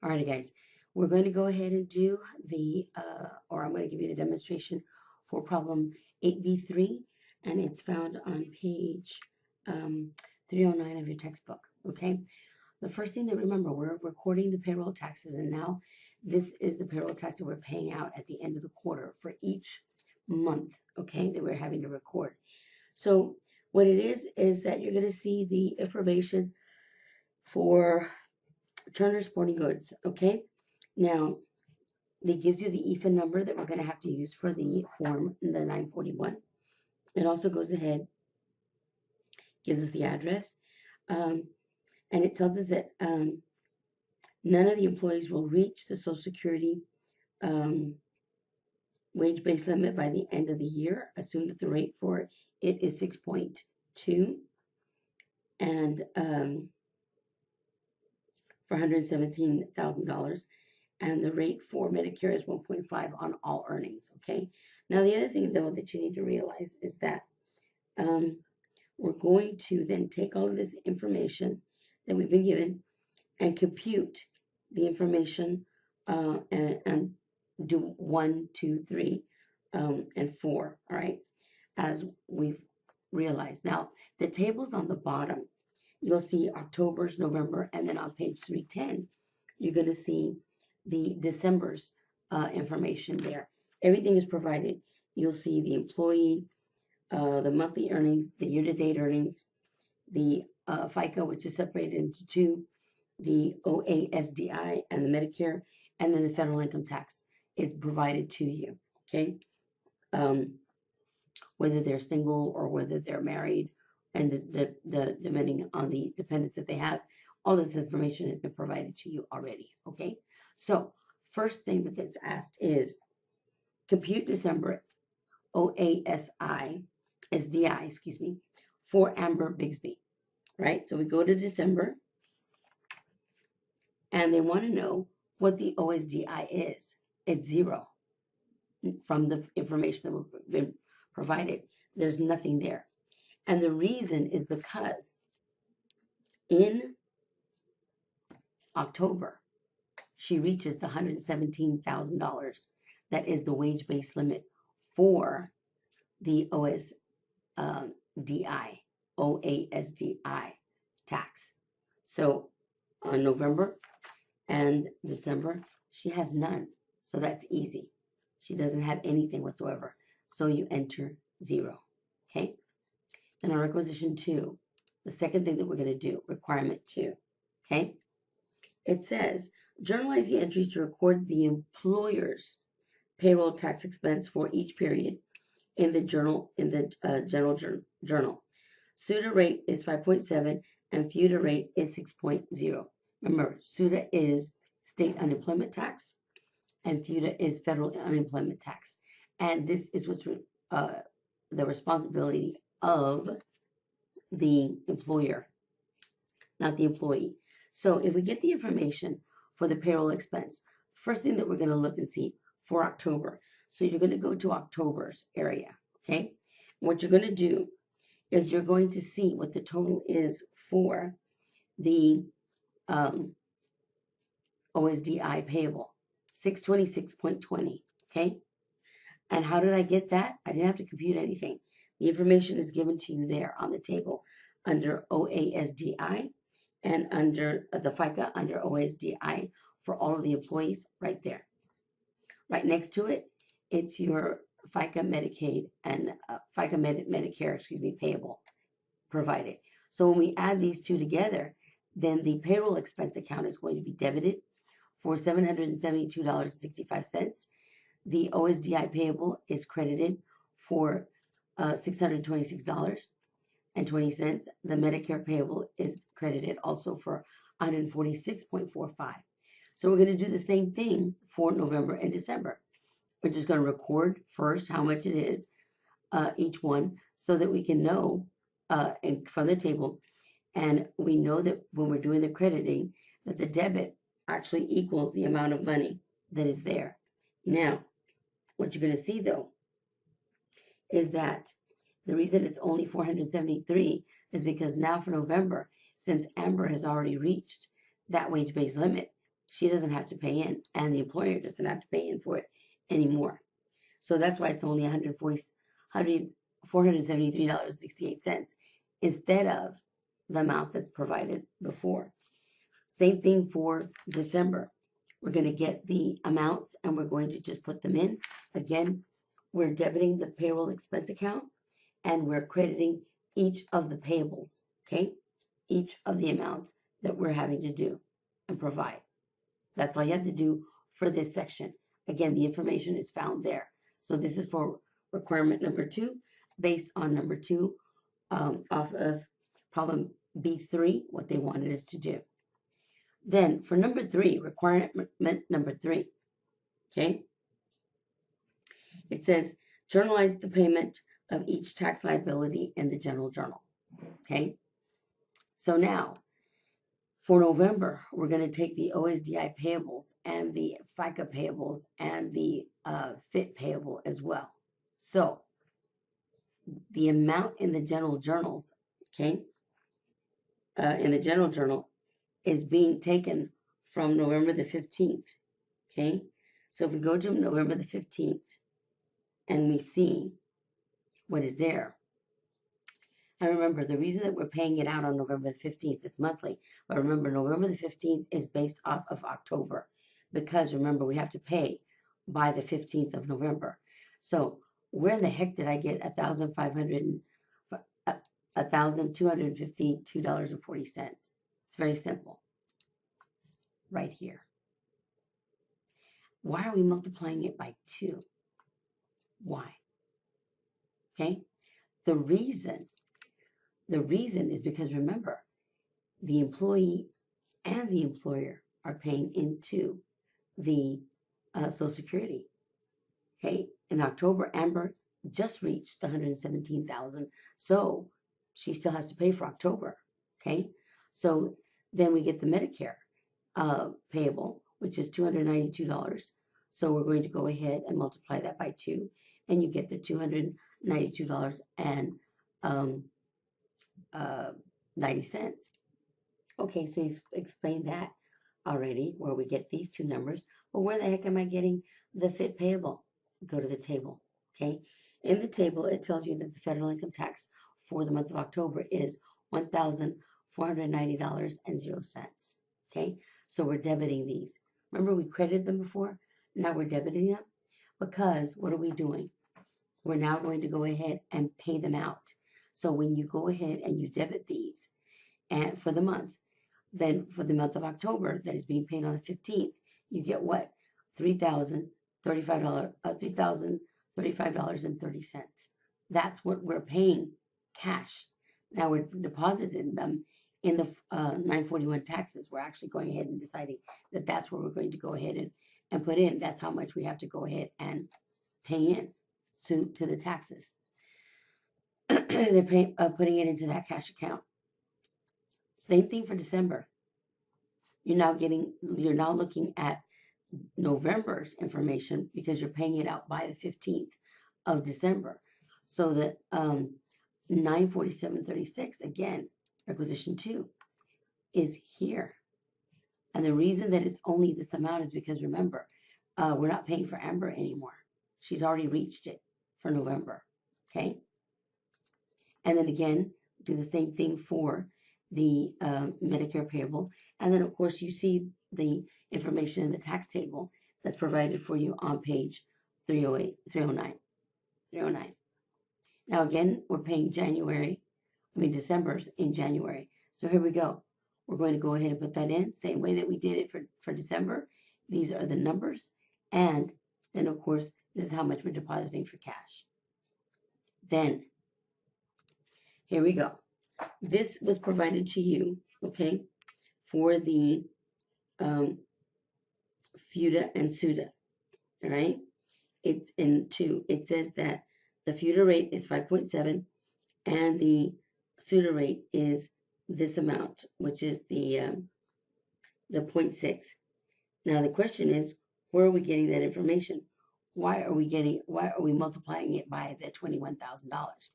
Alrighty, guys, we're going to go ahead and do or I'm going to give you the demonstration for problem 8b3, and it's found on page 309 of your textbook, okay? The first thing to remember, we're recording the payroll taxes, and now this is the payroll tax that we're paying out at the end of the quarter for each month, okay, that we're having to record. So what it is that you're going to see the information for Turner Sporting Goods, okay? Now, it gives you the EFIN number that we're going to have to use for the form, the 941. It also goes ahead, gives us the address, and it tells us that none of the employees will reach the Social Security wage base limit by the end of the year. Assume that the rate for it is 6.2, and for $117,000. And the rate for Medicare is 1.5 on all earnings, okay? Now, the other thing, though, that you need to realize is that we're going to then take all of this information that we've been given and compute the information and do 1, 2, 3, and 4, all right, as we've realized. Now, the tables on the bottom, you'll see October's, November, and then on page 310, you're going to see the December's information there. Everything is provided. You'll see the employee, the monthly earnings, the year-to-date earnings, the FICA, which is separated into two, the OASDI and the Medicare, and then the federal income tax is provided to you, okay? Whether they're single or whether they're married, and the depending on the dependents that they have, all this information has been provided to you already, okay? So first thing that gets asked is compute December OASI, SDI, excuse me, for Amber Bigsby, right? So we go to December, and they want to know what the OSDI is. It's 0 from the information that we've been provided. There's nothing there. And the reason is because in October, she reaches the $117,000 that is the wage base limit for the OASDI tax. So on November and December, she has none. So that's easy. She doesn't have anything whatsoever. So you enter 0. Okay? Then on requisition 2, the second thing that we're going to do, requirement 2. Okay? It says, journalize the entries to record the employer's payroll tax expense for each period in the journal, general journal. SUTA rate is 5.7 and FUTA rate is 6.0. Remember, SUTA is state unemployment tax and FUTA is federal unemployment tax. And this is what's the responsibility of the employer, not the employee. So if we get the information for the payroll expense, first thing that we're going to look and see for October. So you're going to go to October's area, okay? What you're going to do is you're going to see what the total is for the OSDI payable, 626.20, okay? And how did I get that? I didn't have to compute anything. The information is given to you there on the table under OASDI and under the FICA under OSDI for all of the employees right there. Right next to it, it's your FICA Medicaid and FICA Medicare, payable provided. So when we add these two together, then the payroll expense account is going to be debited for $772.65. The OSDI payable is credited for $626.20. The Medicare payable is credited also for $146.45. So we're going to do the same thing for November and December. We're just going to record first how much it is, each one, so that we can know from the table. And we know that when we're doing the crediting, that the debit actually equals the amount of money that is there. Now, what you're going to see, though, is that the reason it's only 473 is because now for November, since Amber has already reached that wage base limit, she doesn't have to pay in, and the employer doesn't have to pay in for it anymore. So that's why it's only $473.68 instead of the amount that's provided before. Same thing for December. We're going to get the amounts and we're going to just put them in. Again, we're debiting the payroll expense account and we're crediting each of the payables, okay? Each of the amounts that we're having to do and provide. That's all you have to do for this section. Again, the information is found there. So this is for requirement number 2, based on number 2 off of problem B3, what they wanted us to do. Then for number 3, requirement number 3, okay, it says journalize the payment of each tax liability in the general journal, okay? So now, for November, we're going to take the OSDI payables and the FICA payables and the FIT payable as well. So the amount in the general journals, okay, in the general journal is being taken from November the 15th, okay? So if we go to November the 15th and we see what is there, and remember, the reason that we're paying it out on November the 15th is monthly. But remember, November the 15th is based off of October. Because remember, we have to pay by the 15th of November. So where in the heck did I get $1,252.40? It's very simple. Right here. Why are we multiplying it by 2? Why? Okay? The reason is because remember, the employee and the employer are paying into the Social Security. Okay, in October, Amber just reached the 117,000, so she still has to pay for October. Okay, so then we get the Medicare payable, which is $292. So we're going to go ahead and multiply that by 2, and you get the $292 and 90 cents. Okay, so you've explained that already, where we get these two numbers. But where the heck am I getting the FIT payable? Go to the table, okay? In the table, it tells you that the federal income tax for the month of October is $1,490.00, okay? So we're debiting these. Remember we credited them before? Now we're debiting them because what are we doing? We're now going to go ahead and pay them out. So when you go ahead and you debit these and for the month, then for the month of October that is being paid on the 15th, you get what? $3,035.30. That's what we're paying cash. Now we're depositing them in the 941 taxes. We're actually going ahead and deciding that that's where we're going to go ahead and put in. That's how much we have to go ahead and pay in to the taxes. They're putting it into that cash account. Same thing for December. You're now looking at November's information because you're paying it out by the 15th of December. So that 947.36, again, requisition 2 is here. And the reason that it's only this amount is because remember, we're not paying for Amber anymore. She's already reached it for November, okay? And then again, do the same thing for the Medicare payable. And then, of course, you see the information in the tax table that's provided for you on page 309. Now, again, we're paying December's in January. So here we go. We're going to go ahead and put that in, same way that we did it for December. These are the numbers. And then, of course, this is how much we're depositing for cash. Then, here we go. This was provided to you, okay, for the FUTA and SUTA, all right? It's in 2. It says that the FUTA rate is 5.7 and the SUTA rate is this amount, which is the 0.6. Now the question is, where are we getting that information? Why are we multiplying it by the $21,000?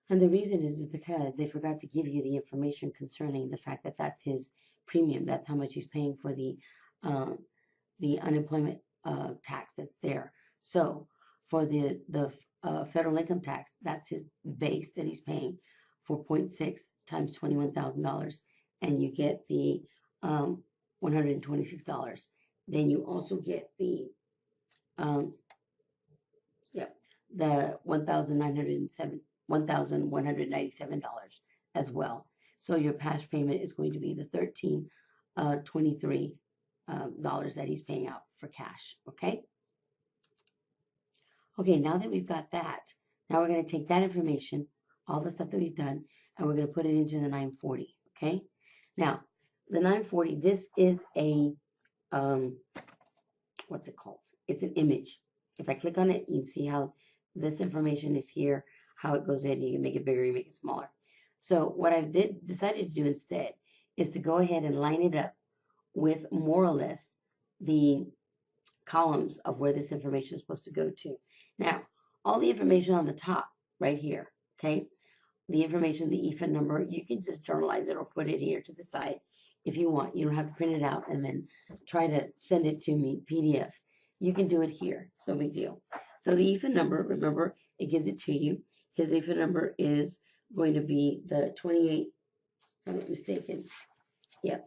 And the reason is because they forgot to give you the information concerning the fact that that's his premium. That's how much he's paying for the um, the unemployment tax that's there. So for the federal income tax, that's his base that he's paying, 4.6 times $21,000, and you get the $126. Then you also get the um, yeah, the $1,197 as well. So your cash payment is going to be the $1,323 dollars that he's paying out for cash. Okay. Okay. Now that we've got that, now we're going to take that information, all the stuff that we've done, and we're going to put it into the 940. Okay. Now the 940. This is a what's it called? It's an image. If I click on it, you can see how this information is here, how it goes in. You can make it bigger, you make it smaller. So what I decided to do instead is to go ahead and line it up with more or less the columns of where this information is supposed to go to. Now, all the information on the top right here, okay? The information, the EFIN number, you can just journalize it or put it here to the side if you want. You don't have to print it out and then try to send it to me, PDF. You can do it here, it's no big deal. So the EFIN number, remember, it gives it to you. His EFIN number is going to be the 28, I'm not mistaken. Yep,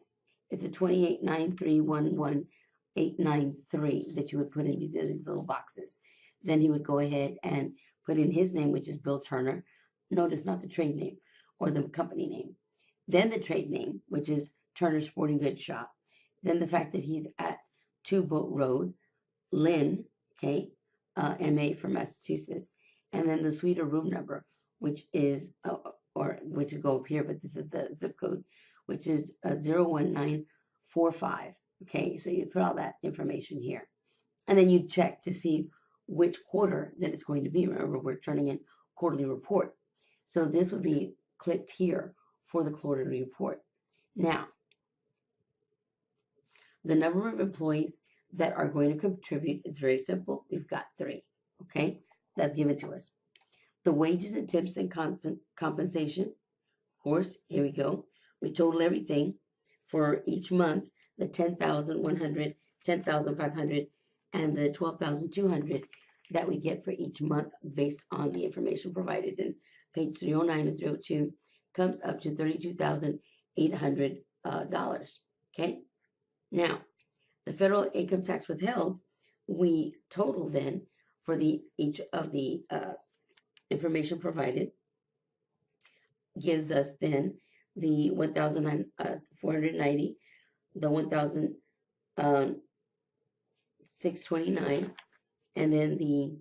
it's a 289311893 that you would put into these little boxes. Then he would go ahead and put in his name, which is Bill Turner. Notice not the trade name or the company name. Then the trade name, which is Turner Sporting Goods Shop. Then the fact that he's at 2 Boat Road, Lynn, okay, MA from Massachusetts. And then the suite or room number, which is, or which would go up here, but this is the zip code, which is 01945. Okay, so you put all that information here. And then you check to see which quarter that it's going to be. Remember, we're turning in quarterly report. So this would be clicked here for the quarterly report. Now, the number of employees that are going to contribute is very simple. We've got 3, okay? That's given to us. The wages and tips and compensation, of course, here we go. We total everything for each month, the 10,100, 10,500, and the 12,200 that we get for each month based on the information provided in page 309 and 302 comes up to $32,800. Okay? Now, the federal income tax withheld, we total then for each of the information provided gives us then the 1,490, the 1,629, and then the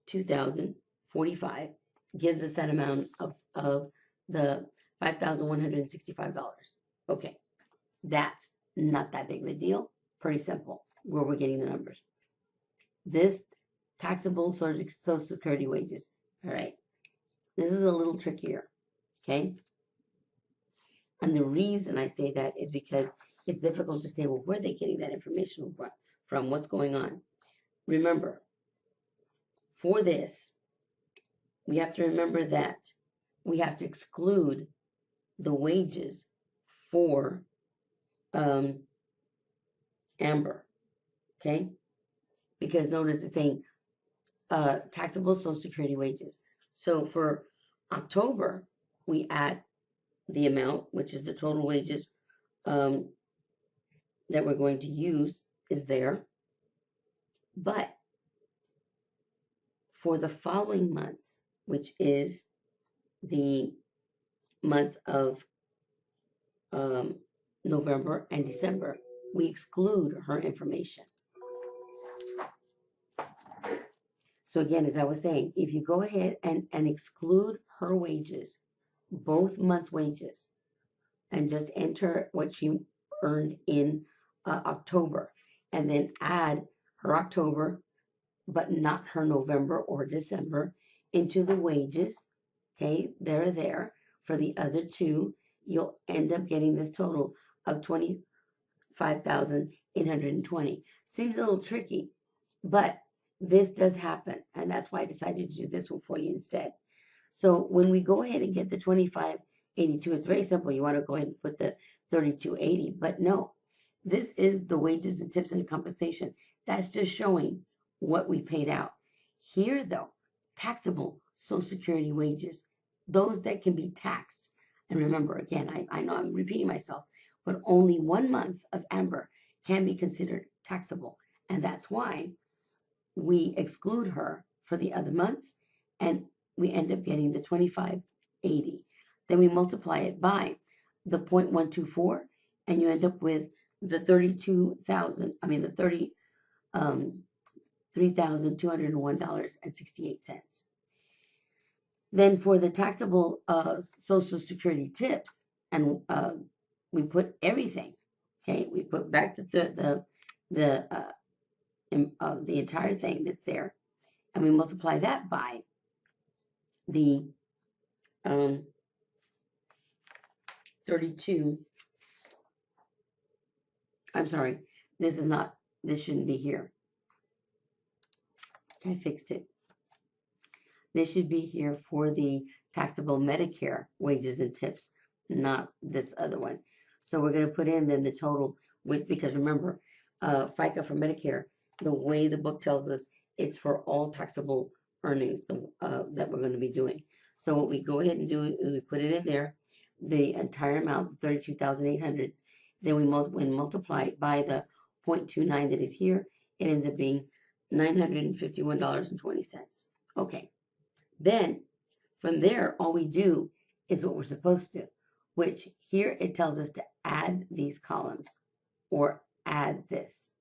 2,045 gives us that amount of the $5,165. Okay, that's not that big of a deal. Pretty simple where we're getting the numbers. This taxable Social Security wages, all right, this is a little trickier, okay? And the reason I say that is because it's difficult to say, well, where are they getting that information from? What's going on? Remember, for this, we have to remember that we have to exclude the wages for Amber, okay? Because notice it's saying taxable Social Security wages. So for October, we add the amount, which is the total wages that we're going to use is there. But for the following months, which is the months of November and December, we exclude her information. So again, as I was saying, if you go ahead and exclude her wages, both months' wages, and just enter what she earned in October, and then add her October, but not her November or December, into the wages, okay, they're there. For the other 2, you'll end up getting this total of $25,820. Seems a little tricky, but this does happen, and that's why I decided to do this one for you instead. So when we go ahead and get the 2582, it's very simple. You want to go ahead and put the 3280, but no, This is the wages and tips and compensation. That's just showing what we paid out. Here, though, taxable Social Security wages, those that can be taxed. And remember, again, I know I'm repeating myself, but only 1 month of Amber can be considered taxable. And that's why we exclude her for the other months and we end up getting the 2580. Then we multiply it by the 0.124 and you end up with the 32,000, I mean the 30 $3,201.68. Then for the taxable Social Security tips, and we put everything. Okay, we put back the entire thing that's there, and we multiply that by the 32. I'm sorry, this is not. This shouldn't be here. I fixed it. This should be here for the taxable Medicare wages and tips, not this other one. So we're going to put in then the total, because remember, FICA for Medicare, the way the book tells us, it's for all taxable earnings that we're going to be doing. So what we go ahead and do is we put it in there, the entire amount, 32,800. Then we multiply it by the 0.29 that is here. It ends up being $951.20. Okay. Then from there, all we do is what we're supposed to, which here it tells us to add these columns or add this.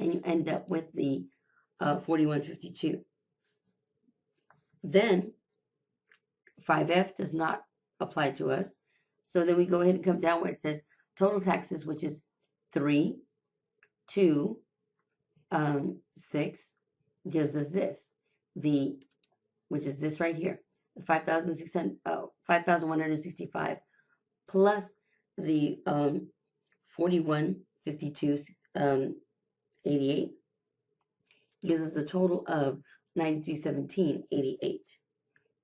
And you end up with the 4152. Then 5F does not apply to us. So then we go ahead and come down where it says total taxes, which is 3, 2, 6, gives us this. Which is this right here, 5,165 plus the 4152.88 gives us a total of 9317.88.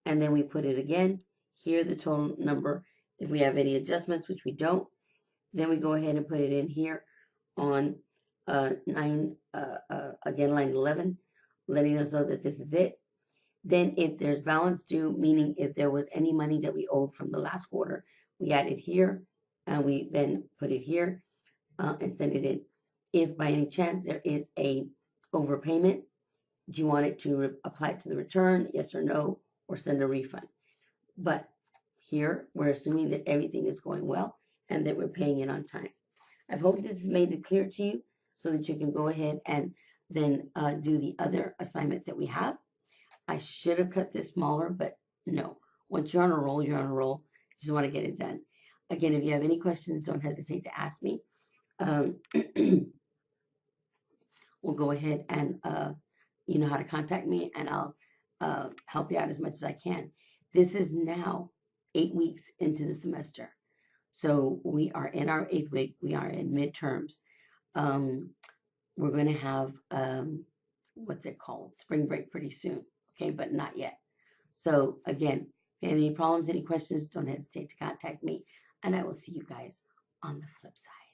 And then we put it again here, the total number. If we have any adjustments, which we don't, then we go ahead and put it in here on line 11, letting us know that this is it. Then if there's balance due, meaning if there was any money that we owed from the last quarter, we add it here and we then put it here and send it in. If by any chance there is a overpayment, do you want it to apply it to the return, yes or no, or send a refund? But here we're assuming that everything is going well and that we're paying it on time. I hope this has made it clear to you so that you can go ahead and then do the other assignment that we have. I should have cut this smaller, but no. Once you're on a roll, you're on a roll. You just want to get it done. Again, if you have any questions, don't hesitate to ask me. We'll go ahead and you know how to contact me, and I'll help you out as much as I can. This is now 8 weeks into the semester. So we are in our 8th week. We are in midterms. We're going to have, what's it called? Spring break pretty soon. Okay, but not yet. So again, if you have any problems, any questions, don't hesitate to contact me, and I will see you guys on the flip side.